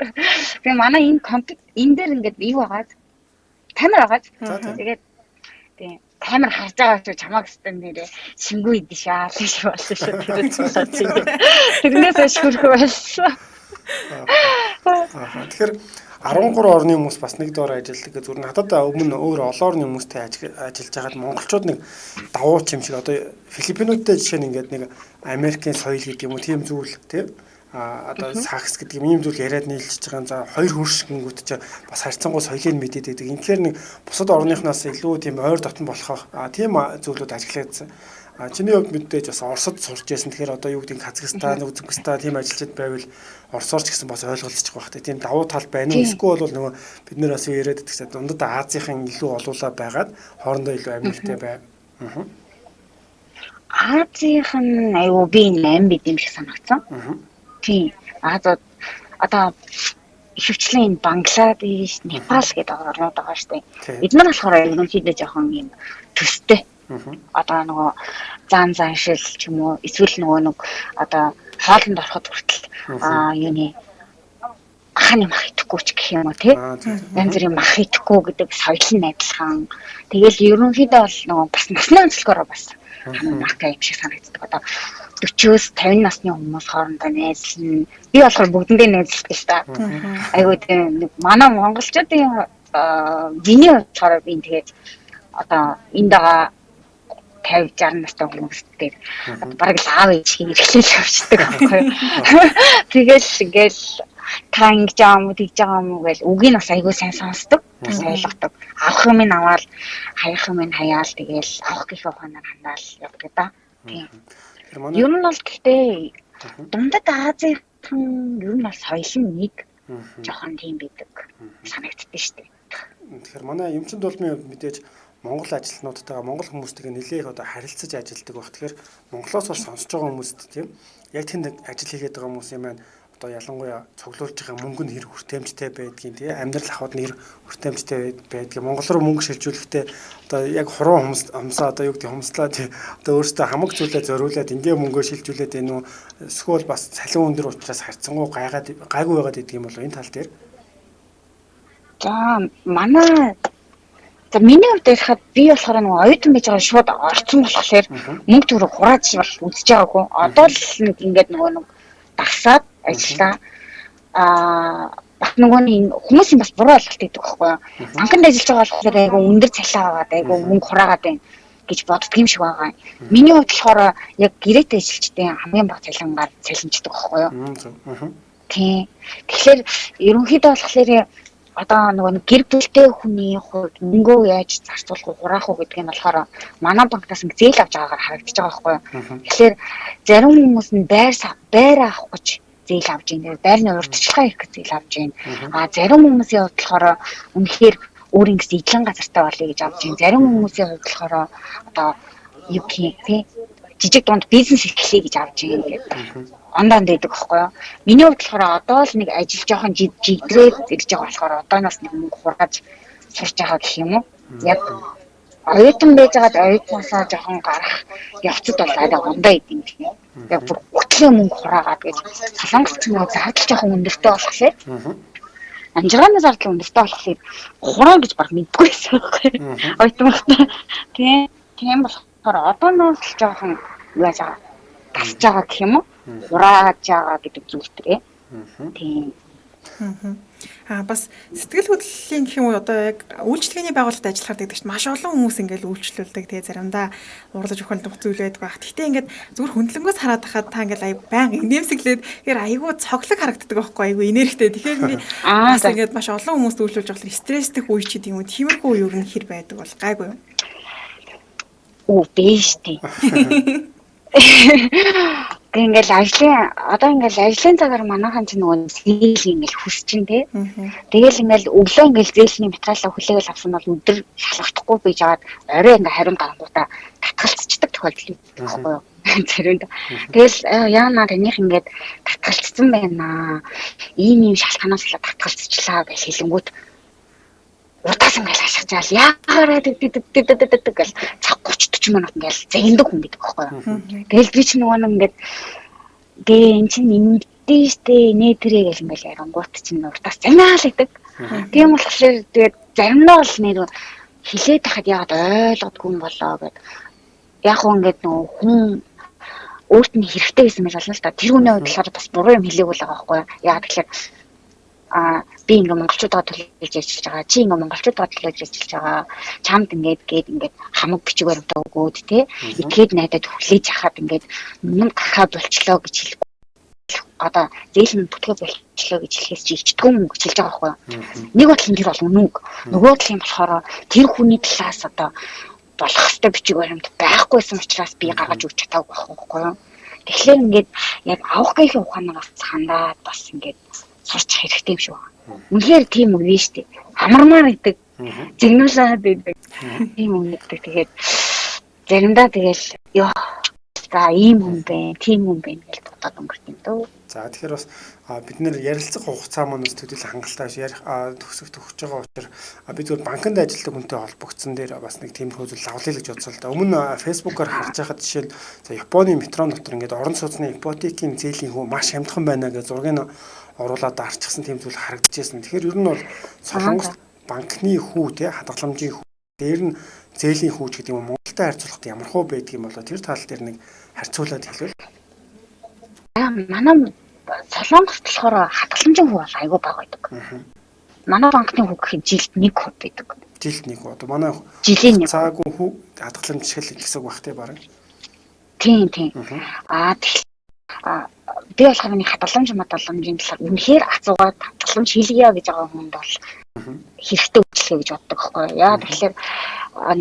би манай энэ дээр ингээд юу агаад камер агаад тэгээд тийм камер харж байгаа ч чамаг стен нэрээ шингүй идэв шаа гэж болсон шүү. Тэрнээс ашиграх байсан. Тэгэхээр 13 орны хүмүүс бас нэг доор ажилладаг гэж зүр надад өмнө өөр олон орны хүмүүстэй ажиллаж байгаад монголчууд нэг давуу чим шиг одоо Филиппинуудтай жишээ нь ингээд нэг Америкийн соёл гэдэг юм уу тийм зүйл тийм одоо сакс гэдэг юм зүйл яриад нийлж байгаа. За хоёр хөрш гингүүт ч бас харьцангуй соёлыг мэдээд байдаг. Инхээр нэг бусад орныхноос илүү тийм ойр дотн болох тийм зүйлүүд ажиглагдсан. Чиний хувьд мэдээж бас Оросд сурч байсан. Тэгэхээр одоо юу гэдэг Казахстан, Үзбекистан тийм ажилчид байвал Оросоор ч гэсэн бас ойлголцож байгаа хэрэгтэй. Тийм давуу тал байна уу? Эсвэл бол нөгөө бид нэр бас яриад идэгсээ дундад Азийн илүү олуулаа байгаад хоорондоо илүү амьдтай бай. Азийн аюу би 8 бид юм шиг санагдсан. Тийм. Одоо ихэвчлэн Бангладеш, Непал гэдэг орнууд байгаа шүү дээ. Бид нар болохоор ерөнхийдөө жоохон юм төстэй. Одоо нөгөө зан шил ч юм уу эсвэл нөгөө одоо хоолнд ороход хүртэл юуны ахны мах идэхгүй ч гэх юм уу тий. Янз бүрийн мах идэхгүй гэдэг соёл нь адилхан. Тэгэл ерөнхийдөө бол нөгөө бас насны онцлогоороо бас махтай юм шиг санагддаг. Одоо 40-с 50 насны хүмүүс хоорондоо найзлна. Би болохоор бүгдэндээ найзлдаг шүү дээ. Айгуу тийм манай монголчуудын диний болохоор би тэгээд одоо энд байгаа 50-60 настай хүмүүстэй бараг л аав ээжийн эрхлэл авчдаг байхгүй юу. Тэгэл ингээл та ингэж байгаа юм уу тэгж байгаа юм уу гэж үгийг бас айгүй сайн сонсдог. Бас ойлгодог. Авах юм аваад хаях юм хаяал тэгэл авах гэх ухаанаар хандаал явдаг да. Тийм. Ер нь бол гэхдээ дундад Азийн ер нь бол соёл нь нэг жоохон тийм байдаг санагддаг шүү дээ. Тэгэхээр манай эмчэнд улмын хувьд мэдээж Монгол ажилтнуудтайгаа Монгол хүмүүстэйгээ нэлээх одоо харилцаж ажилладаг баг. Тэгэхээр Монголоос бол сонсож байгаа хүмүүст тийм яг тэнд ажил хийгээд байгаа хүмүүс юм байна. Одоо ялангуяа цуглуулж байгаа мөнгө нь хэр хүртээмжтэй байдгийг тийм амьдрал ахуйд нь хэр хүртээмжтэй байдгийг Монгол руу мөнгө шилжүүлэхдээ одоо яг хуруу хүмүүсаа одоо юу гэдэг хүмүүслаа тийм одоо өөрөөсөө хамаг зүйлээ зориулаад ингээ мөнгөө шилжүүлээд энэ үү эсвэл бас цалин өндөр учраас харьцангуй гайгүй байгаад идэг юм болов энэ тал дээр. За манай миний хувьд ярихад би болохоор нэг оюутан байж байгаа шууд орцсон болохоор мөнгө төгрөг хурааж бол үзэж байгаагүй. Одоо л нэг ингээд нэг дагсаад ажиллаа. Бат нөгөөний хүмүүсийн бас буруу ойлголт өгдөг байхгүй юу. Банкнд ажиллаж байгаа болохоор айгу өндөр цалин аваад айгу мөнгө хураагаад байна гэж боддог юм шиг байгаа. Миний хувьд болохоор яг гэрээтэй ажилчдын хамгийн бага цалингаар цалинждаг байхгүй юу. Тийм. Тэгэхээр ерөнхийдөө болохоор одоо нөгөө гэр бүлтэй хүний хувьд мөнгөө яаж зарцуулах уу, хураах уу гэдг нь болохоор манай банкнаас нэг зээл авч байгаагаар харагдаж байгаа байхгүй юу. Тэгэхээр зарим хүмүүс нь байр авах гэж зээл авч ийн. Байрны урьдчилгаа хийх гэж зээл авч ийн. Зарим хүмүүсийн хувьд болохоор үнэхээр өөрийн гэсэн эдлэн газартай болъё гэж авч ийн. Зарим хүмүүсийн хувьд болохоор одоо юу гэх юм жижиг дунд бизнес эхлэе гэж авч ийн гэдэг. Ондонд байдаг байхгүй юу. Миний хувьд болохоор одоо л нэг ажил жоохон жигдрээд ирж байгаа болохоор одооноос нэг мөнгө хургаж сурч байгаа гэх юм уу. Яг оюутан байжгаад оюутнаасаа жоохон гарах явцад бол арай ондоо идэв юм. Яг бүр өглөө мөнгө хураагаад гэж солонгоч нөгөө зардал жоохон өндөртэй болохоор амжиргааны зардал өндөртэй болохоор хураа гэж баг мэдгүй байсан байхгүй юу. Оюутан багтаа тийм болохоор одооноос л жоохон яаж тасж байгаа гэх юм уу. Хурааж байгаа гэдэг зүйлтэй. Тийм. Бас сэтгэл хөдлөлийн гэх юм уу одоо яг үйлчлэгээний байгууллагад ажиллахад гэдэг чинь маш олон хүмүүс ингээл үйлчлүүлдэг. Тэгээ заримдаа урлаж ухаалдах зүйл байдаг баг. Гэхдээ ингээд зүгээр хөндлөнгөөс хараад хахад та ингээл байнга инээмсэглээд тэгэхээр айгүй цоглог харагддаг байхгүй айгүй энергитэй. Тэгэхээр бас ингээд маш олон хүмүүст үйлчлүүлж байгаа стресстэй үе ч гэдэг юм уу. Тиймэрхүү юу нэг хэр байдаг бол гайгүй юу? Бэштэй. Ингээл ажлын цагаар манайхан ч нөгөө зээл ингээл хүсчин тий. Тэгэл ингээл өглөө ингээл зээлний материалаа хүлээгээл авсан бол өдөр шалгахдахгүй байж аваад орой ингээл хариун гарангуудаа татгалцчихдаг тохиолдол байхгүй юу. Зэрэнд. Тэгэл яана танийх ингээд татгалцсан байна. Ийм шалтгаанаас л татгалцчихлаа гэж хэлэнгүүт уртаас ингээл хашгичаал яагаад гэдэг гэл цаг 30-40 минут ингээл зэгэндэг хүн гэдэг байхгүй юу. Тэгэл би ч нөгөө ингээд эн чинь нэмдээ штэ нэтэрээ гэл ингээл ярангуут чинь уртаас замаал гэдэг. Тийм болохоор тэгээд заримдаа бол нэр хилээд тахад яагаад ойлгодгүй юм болоо гэд. Яг хөө ингээд нөгөө хүн өөрт нь хэрэгтэй байсан мэл болно л да. Тэр хүний хувьд болохоор бас буруу юм хэлээгүй л байгаа байхгүй юу. Яагаад тэгэхээр би ингээ монголчуудаа төлөөлж ажиллаж байгаа. Чи ингээ монголчуудаа төлөөлж ажиллаж байгаа. Чамд ингээд хамаг бичиг баримтаа өгөөд те. Ихэд найдад хүлээж авахад ингээд юм гарахаа болчлоо гэж хэлэхгүй. одоо зээл нь бүтгэж болчихлоо гэж хэлэхээс чи ичдэггүй мөнгө гэж хэлж байгаа байхгүй юу? Нэг бодлон тэр бол үнэн. Нөгөө бодлын болохоор тэр хүний талаас одоо болох ёстой бичиг баримт байхгүйсэн учраас би гаргаж өгч чадаагүй байхгүй юу? Тэгэхээр ингээд яг авахгүйхийн ухаанаас хандаад бас ингээд сурч хэрэгтэй юм шиг байна. Үнэхээр тийм үг нь шүү дээ. Амармаар гэдэг, зэгнүүлээд байдаг. Тийм үг гэдэг. Тэгээд заримдаа тэгэл ёо за ийм хүн бэ, тийм хүн бэ гэж бодоод өнгөрт юм дөө. За тэгэхээр бас бид нэр ярилцах хугацаа маань бас төдийлөн хангалттай ярих төгсөх төгсөж байгаа учраас бид зөвхөн банкнд ажилладаг хүнтэй холбогдсон дээр бас нэг тийм хөөцөл авлаа гэж бодсоо л да. Өмнө фэйсбүүкээр харж байхад жишээ нь за Японы метро дотор ингээд орон сууцны ипотекийн зээлийн хүү маш хямдхан байна гэж зургийг оруулаад арчсан тийм зүйл харагдчихсэн. Тэгэхээр ер нь бол Солонгос банкны хүү те хадгаламжийн хүү дээр нь зээлийн хүү гэдэг юм Монголтой харьцуулахад ямар хөө байдаг юм болоо тэр тал дээр нэг харьцуулаад хэлвэл. Манай Солонгост болохоор хадгаламжийн хүү бол айгүй бага байдаг. Манай банкны хүү гэхэд жилд 1 хүү байдаг. Жилд 1 хүү. Одоо манай жилийн 1 цаагүй хүү хадгаламж шиг л гэсэн үг бах те бараг. Тийм. Би болохоор нэг хадгаламжийн талаар үнэхээр ацуугаад хадгаламж хийлгийа гэж байгаа хүнд бол хэрэгтэй үйлчлэгээ гэж боддог байхгүй яа тэгэхээр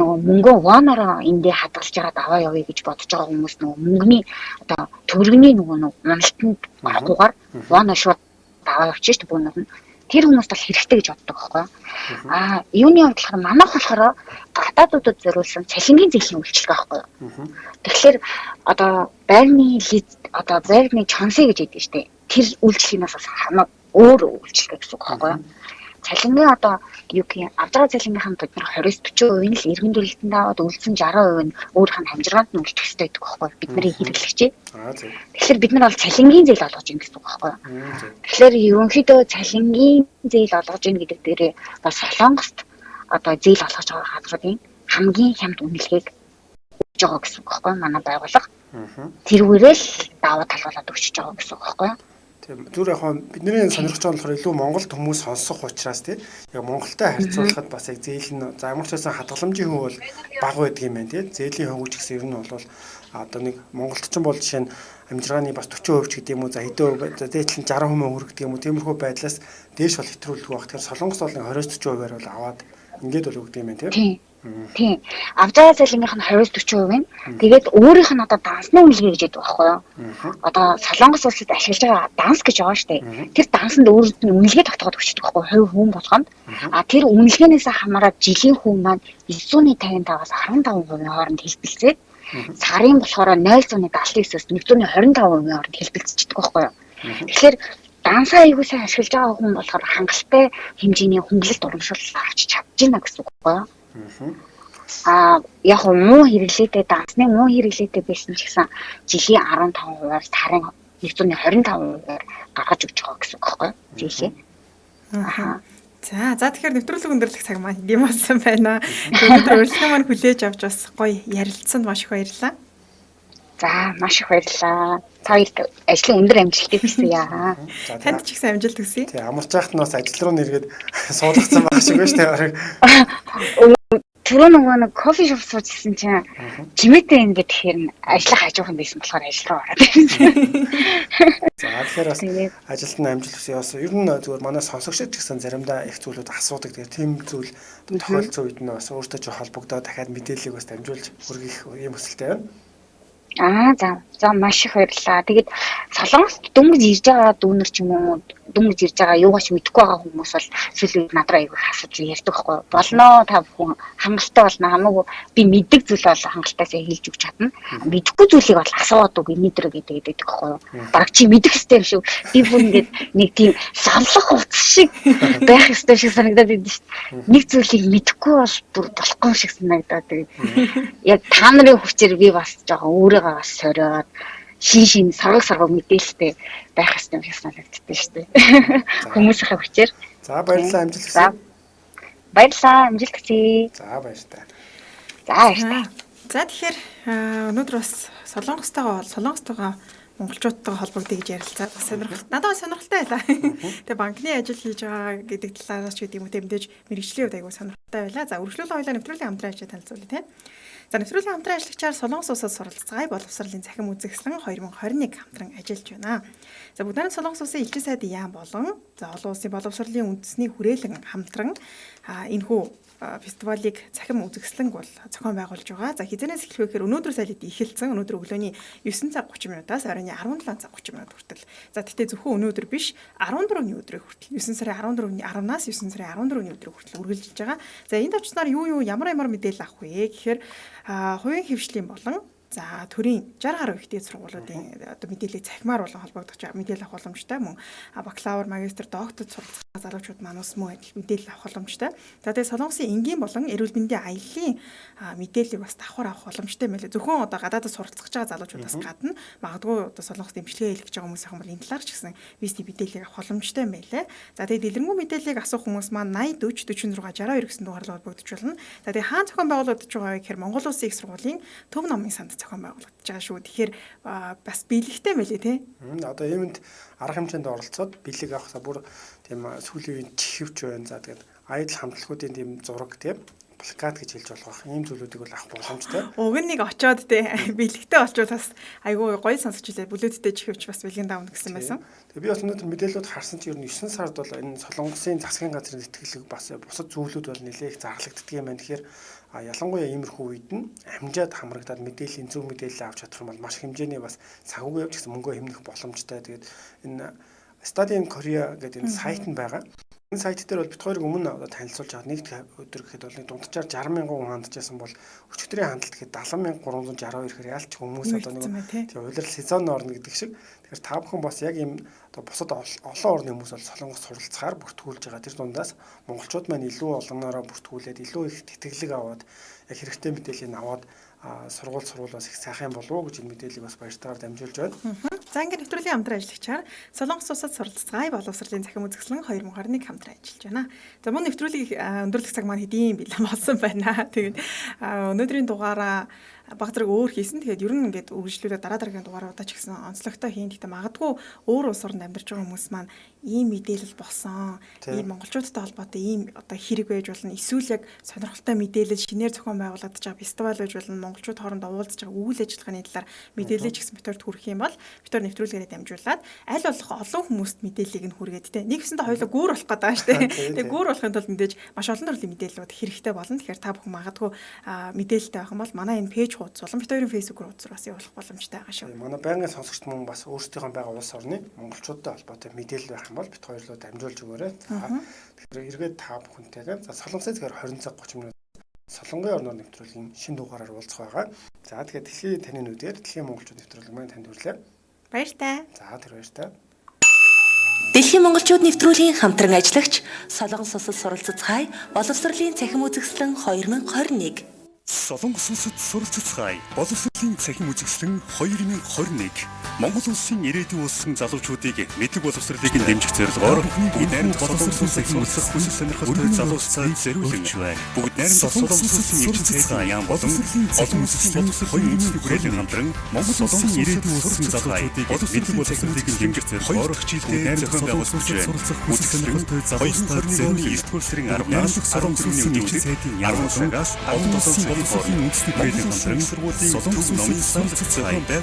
нөгөө мөнгөө вонороо эндээ хадгалж яагаад аваа явъя гэж бодож байгаа хүмүүс нөгөө мөнгөний одоо төгрөгийн нөгөө уналтанд авахгүйгээр воно шууд аваа явчих шүү дээ бүүнүүд нь тэр хүмүүст бол хэрэгтэй гэж боддог байхгүй юуны хувьд болохоор манайх болохоор гадаадуудад зориулсан цалингийн зээлийн үйлчлэгээ байхгүй тэгэхээр одоо байрны чонсыг гэж яддаг шүү дээ тэр үйлчлэгнээс бас хамаа өөр үйлчлэгээ гэсэн үг байхгүй цалингийн одоо юу гэх юм авж байгаа цалингийнхан бид нар 20-40% нь л иргэн дүрэлтэнд аваад үлдсэн 60% нь өөрийнх нь хамжиргаанд нь үлдэх хэрэгтэй байдаг байхгүй бид нарын хэрэглэгч. Тэгэхээр бид нар бол цалингийн зээл олгож ийн гэсэн үг байхгүй. Тэгэхээр ерөнхийдөө цалингийн зээл олгож ийн гэдэг дээрээ бас Солонгост одоо зээл олгож байгаа газруудын хамгийн хямд үнэлгээг өгж байгаа гэсэн үг байхгүй манай байгууллага. Тэрүүгээрээ л даваа талуулаад өгч байгаа гэсэн үг байхгүй. Зүгээр яг бидний сонирхож байгаа болохоор илүү Монголд хүмүүс сонсох учраас тийм яг Монголтой харьцуулахад бас яг зээл нь за ямар ч байсан хадгаламжийн хөв бол бага байдаг юм байна тийм зээлийн хөвгч гэсэн ер нь бол одоо нэг Монголд ч бол жишээ нь амжиргааны бас 40% ч гэдэг юм уу за хэдэн хувь за дээдлэн 60% хүрэх гэдэг юм уу тиймэрхүү байдлаас дээш бол хэтрүүлдэг баг. Тэгэхээр Солонгос бол 20-40%-аар бол аваад ингээд бол өгдөг юм байна тийм. Тийм. Авж байгаа цалингийнх нь 20-40% байна. Тэгээд өөрийнх нь одоо дансны үнэлгээ гэж яддаг байхгүй юу? Одоо Солонгос улсад ашиглаж байгаа данс гэж байгаа шүү дээ. Тэр дансанд өөрөнд нь үнэлгээ тогтоогод өгчдөг байхгүй юу? Хүн болгонд. Тэр үнэлгээнээс хамаарат жилийн хүн маань 955-аас 15% хооронд хэлбэлцээд сарын болохоор 0.79-өөс 1.25% хооронд хэлбэлцчихдэг байхгүй юу? Тэгэхээр дансаа аягүй сайн ашиглаж байгаа хүн болохоор хангалттай хэмжээний хөнгөлөлт урамшуул авч чадж байна гэсэн үг байхгүй юу? Яг муу хэрэглээтэй дансны муу хэрэглээтэй байсан ч гэсэн жилийн 15%-аар сарын 125%-аар гаргаж өгч байгаа гэсэн үг байхгүй жилийн. За тэгэхээр нэвтрүүлэг өндөрлөх цаг маань хэдийн болсон байна. Өнөөдөр урилгын маань хүлээж авч бас гоё ярилцсанд маш их баярлалаа. За маш их баярлалаа. Та хоёрт ажлын өндөр амжилт хүсье яа. Танд ч ихсэн амжилт хүсье. Тий амарч яахт нь бас ажил руу нэргээд суулгацсан байх шиг байна шүү дээ. Тэр нөгөө кофе шоп суужсэн чинь чимээтэй ингэ тэгэхээр ажиллах хажуухан байсан болохоор ажил руу ороод ирсэн. За тэгэхээр бас ажилд нь амжилт хүсье. Бас ер нь зүгээр манай сонсогчид ч гэсэн заримдаа их зүйлүүд асуудаг. Тэгэхээр тийм зүйл тохиолдсон үед нь бас өөртөө ч холбогдоод дахиад мэдээллийг бас дамжуулж хүргэх юм хүсэлтэй байна. За маш их баярлалаа. Тэгээд Солонгост дөнгөж ирж байгаа дүүнер ч юм уу дөнгөж ирж байгаа юугаач мэдэхгүй байгаа хүмүүс бол сүүлийн надраа аягүй асууж ярьдаг байхгүй. Болно та бүхэн хангалттай болно. Хамаагүй би мэддэг зүйл бол хангалтайсаа хэлж өгч чадна. Мэдэхгүй зүйлийг бол асууад үг энэдрэ гэдэг байхгүй. Бараг чи мэдэх хэрэгтэй юм шиг. Би бүр ингээд нэг тийм савлах утас шиг байх хэрэгтэй шиг санагдаад байдаг шүү дээ. Нэг зүйлийг мэдэхгүй бол бүр болохгүй шиг санагдаад байдаг. Яг та нарын хүчээр би бас жоохон өөрийгөө бас сориод шин саргал мэдээлэлтэй байх хэрэгтэй юм шиг санагддаг шүү дээ. Хүмүүсийнхээ хүчээр. За баярлалаа амжилт хүсье. Баярлалаа амжилт хүсье. За баярлалаа. За тэгэхээр өнөөдөр бас солонгостойгоо монголчуудтайгаа холбогдъё гэж ярилцаад бас сонирхолтой. Надад сонирхолтой байлаа. Тэгээ банкны ажил хийж байгаа гэдэг талаараас ч гэдэг юм уу те мэдээж мэрэгжлийн хувьд айгүй сонирхолтой байлаа. За үргэлжлүүлэн хоёлаа нэвтрүүлгийн хамтран ажиллаж танилцуулъя те. За нэвтрүүлгийн хамтран ажиллагчаар Солонгос улсад суралцгаая боловсролын цахим үзэсгэлэн 2021 хамтран ажиллаж байна. За бүгд найрамд Солонгос улсын элчин сайдын яам болон за олон улсын боловсролын үндэсний хүрээлэн хамтран энэхүү фестивалыг цахим үзэсгэлэнг бол зохион байгуулж байгаа. За хизэнээс эхлэх вэ гэхээр өнөөдрөөс айлд эхэлсэн. Өнөөдөр өглөөний 9 цаг 30 минутаас оройн 17 цаг 30 минут хүртэл. За тэгтээ зөвхөн өнөөдөр биш 14-ний өдрийг хүртэл 9 сарын 14-ний 10-наас 9 сарын 14-ний өдрийг хүртэл үргэлжилж байгаа. За энэ төвчнаар ямар мэдээлэл авах вэ гэхээр хувийн хвшлийн болон за төрийн 60 гаруй ихтэй сургуулиудын одоо мэдээллийг цахимаар болон холбогдох мэдээлэл авах боломжтой мөн бакалавр, магистр, докторт суралцах залуучууд манус мөн адил мэдээлэл авах боломжтой. За тэгээд Солонгосын энгийн болон эрүүл мэндийн аяллаа мэдээллийг бас давхар авах боломжтой мэлээ. Зөвхөн одоо гадаадд суралцах байгаа залуучуудаас гадна магадгүй одоо Солонгост эмчилгээ хийх гэж байгаа хүмүүс ахын бол энэ талаар ч гэсэн визний мэдээллийг авах боломжтой мэлээ. За тэгээд дэлгэрэнгүй мэдээллийг асуух хүмүүс маань 80 40 46 62 гэсэн дугаараар холбогдож болно. За тэгээд хаан зохион байгуулагдаж байгаа вэ гэхээр Монгол Улсын их сургуулийн төв номын санд зохион байгуулагдаж байгаа шүү. Тэгэхээр бас биелэгтэй мэлээ тий. Одоо иймд арга хэмжээнд оролцоод бэлэг авахсаа бүр тийм сүүлийн үеийн чихвч байна. За тэгээд аялал хамтлагуудын тийм зураг тийм плакат гэж хэлж болох ийм зүйлүүдийг бол авах боломжтой. Уг нь нэг очоод тий биелэгтэй олчвол бас айгүй гоё сонсож илээ. Бүлүүдтэй чихвч бас бэлгийн давна гэсэн байсан. Тэгээд би бас өнөөдөр мэдээлэлүүд харсан чинь ер нь 9 сард бол энэ Солонгосын засгийн газрын сэтгэлэг бас бусад зүйлүүд бол нэлээх зарлагддаг юм байна. Тэгэхээр ялангуяа иймэрхүү үед нь амжаад хамрагдаад мэдээллийн зөв мэдээлэл авч чадах юм бол маш хэмжээний бас цаггүй явж гэсэн мөнгөө хэмнэх боломжтой. Тэгээд энэ Study in Korea гэдэг энэ сайт нь байгаа. Энэ сайт дээр бол бит хоёрыг өмнө одоо танилцуулж байгаа. Нэг өдөр гэхэд бол нэг дунджаар 60,000 хүн хандчихсан бол өчигдрийн хандлт гэхэд 70,362 хэрэг ялч хүмүүс одоо нэг тийм улирал сезон орно гэдэг шиг. Тэгэхээр та бүхэн бас яг ийм одоо бусад олон орны хүмүүс бол Солонгос суралцахаар бүртгүүлж байгаа. Тэр дундаас монголчууд маань илүү олгоноороо бүртгүүлээд илүү их тэтгэлэг аваад яг хэрэгтэй мэдээллийг аваад сургуулиас их сайхан болов уу гэж энэ мэдээллийг бас баяртайгаар дамжуулж байна. За ингээд нэвтрүүлгийн хамтран ажиллагчаар Солонгос улсад суралцгаая боловсролын цахим үзэсгэлэн 2021 хамтран ажиллаж байна. За мөн нэвтрүүлгийг өндөрлөх цаг маань хэдийн бэлэн болсон байна. Тэгээд өнөөдрийн дугаараа баг зэрэг өөр хийсэн. Тэгээд ер нь ингээд үргэлжлүүлээд дараагийн дугааруудаа ч гэсэн онцлогтой хийн. Гэхдээ магадгүй өөр улс орнд амьдарч байгаа хүмүүс маань ийм мэдээлэл болсон. Ийм монголчуудтай холбоотой ийм одоо хэрэг байж болно. Эсвэл яг сонирхолтой мэдээлэл шинээр зохион байгуулагдаж байгаа фестивал байж болно. Монголчууд хоорондоо уулзж байгаа үйл ажиллагааны талаар мэдээлэл ч гэсэн битүүрт хүрэх юм бол битүүр нэвтрүүлгээрээ дамжуулаад аль болох олон хүмүүст мэдээллийг нь хүргээд те. Нэг хэсэндээ хоёулаа гүүр болох гэдэг байгаа шүү дээ. Тэгээ гүүр болохын тулд мэдээж маш олон төрлийн мэдээллүүд хэрэгтэй болно. Тэгэхээр та бүхэн магадгүй мэдээлэлтэй байх юм бол манай энэ пэйж хуудас болон бит хоёрын фэйсбүүк хуудас бас явуулах боломжтой байгаа шүү. Манай байнгын сонсогч мөн бас өөрсдийнхөө байгаа улс орны монголчуудтай холбоотой мэдээлэл байх юм бол бит хоёрлоо дамжуулж өгөөрэй. Тэгэхээр эргээд та бүхэнтэйгээ за Солонгосын зэрэг 20 цаг 30 минут Солонгосын орноор нэвтрүүлгийн шинэ дугаараар уулзах байгаа. За тэгэхээр дэлхийн таны нүдээр дэлхийн монголчууд нэвтрүүлэг маань танд хүрлээ. Баяртай. За тэр баяртай. Дэлхийн монголчууд нэвтрүүлгийн хамтран ажиллагч Солонгос улсад суралцгаая боловсролын цахим үзэсгэлэн 2021 Солонгос улсад суралцгаая боловсролын цахим үзэсгэлэн 2021 Монгол улсын ирээдүйн болсон залуучуудыг мэдлэг боловсролыг дэмжих зорилгоор бүгд найрамд боловсролын цахим үзэсгэлэн хүсэл сонирхолтой залуучуудад зориулж байна. Бүгд найрамд Солонгос улсын ирээдүйн сайдын яам болон олон улсын боловсролын үндэсний хүрээлэн хамтран Монгол улсын ирээдүйн болсон залуучуудыг мэдлэг боловсролыг дэмжих зорилгоор хичээлдээ найрамд Солонгос улсад суралцах хүсэл сонирхолтой залуучуудад зориулж 9 сарын 10-наас Солонгос улсын ирээдүйн сайдын яам болонгаас олон улсын боловсролын үндэсний хүрээлэн хамтран Солонгос номын суралцах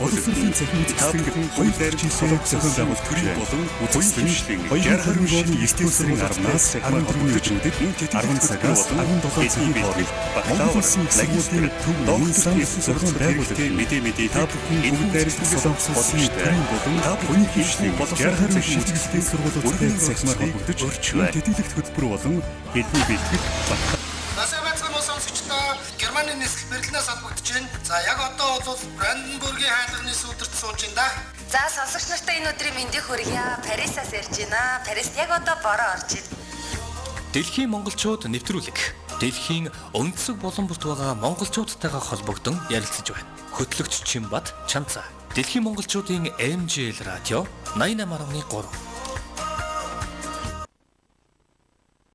боловсролын цахим үзэсгэлэн хоёр жилийн зохион байгуулалт төрийн болон үйл ажиллагааны 2020 сарын 10-наас 14-нд 10 цагаас 17 цагийн хооронд Монгол улсын сургуулийн төв номын зохион байгуулалт мэдээ та бүхэн энэ дээрх Солонгос улсын төрийн болон хүний хвшлийн боловсролын үзэсгэлэнтэй сургуулиудтай захимаар холбогдож тэтгэлэгт хөтөлбөр болон хэлний бэлтгэл багтаах. Германы нислэг Берлинээс албагдж байна. За яг одоо бол Бранденбургийн хайрлагын сүлдэрт сууж байна да. За сонсогч нартай энэ өдрийн мэндийг хүргье. Парисаас ирж байна. Парист яг одоо бороо орж байна. Дэлхийн монголчууд нэвтрүүлэг. Дэлхийн өнцөг болон бүрт байгаа монголчуудтайгаа холбогдсон ярилцаж байна. Хөтлөгч Чимбат Чанца. Дэлхийн монголчуудын MJL радио 88.3